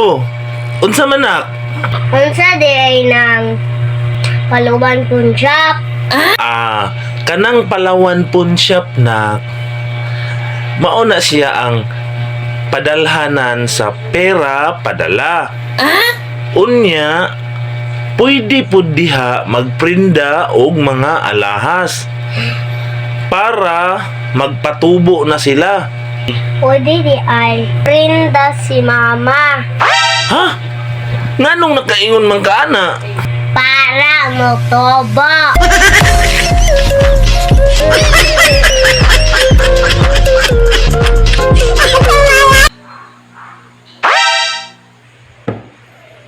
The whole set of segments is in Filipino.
Oh, unsa man nak? Unsa di ay nang paluban punjab? Kanang Palawan Pawn Shop nak. Mao na siya ang padalhanan sa pera padala. Unya, pwede pud diha magprinda og mga alahas para magpatubo na sila. Pwede di ay prinda si mama Ha? Nganong nakaingon man ka ana? para motobo.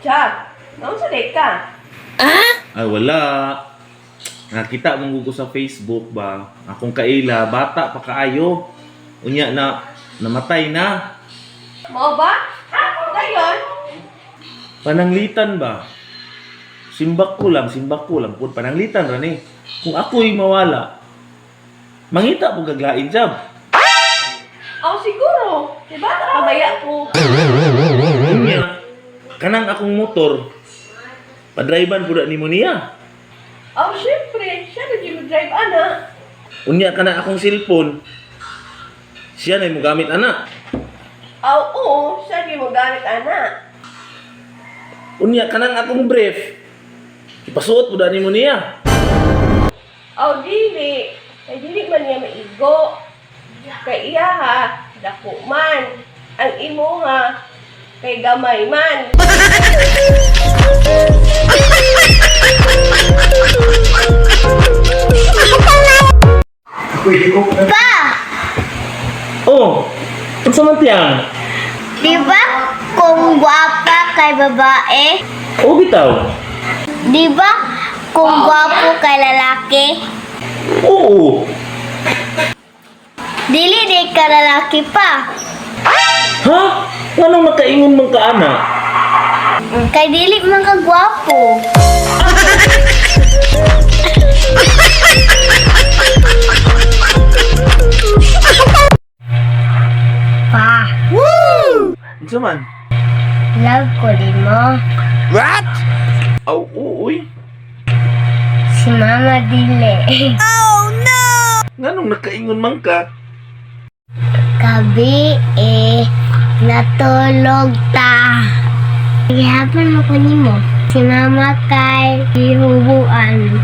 Jack, naon sa ka? Ay wala. Nakita mong gugo sa Facebook ba? Akong kaila, bata pa kaayo. Unya na namatay na. Mo ba? Ngayon? Pananglitan ba? Simbak ko lang pud pananglitan ra ni. Kung ako'y mawala, mangita po gaglain jab. Ako siguro. Diba nakabaya ko? Unya, kanang akong motor, padriban pud nimo niya. Oh, syempre. Siya na di mo drive, ana. Unya kanang akong cellphone, siya na mo gamit ana. Oh, oo. Siya di mo gamit, ana. Unya kanang akong brief, ipasuot pud nimo niya. Oh, dili. Kay dili man niya maigo. Kay iya ha, dako man. Ang imo ha, kay gamay man. Pa, Oh, unsa man tiyang? di ba kung gwapa kay babae? Oh, bitaw. Di ba kung gwapo kay lalaki? Oo. Dili di ka lalaki pa. Ha? Anong makaingon man ka ana? Kay dili man ka gwapo. Pa, Unsa man? love ko din mo. What? Aw, uy. Si mama dili. Nganong nakaingon man ka? Gabi natulog ta. Ihapon mo ko nimo. Si mama kay ihubuan.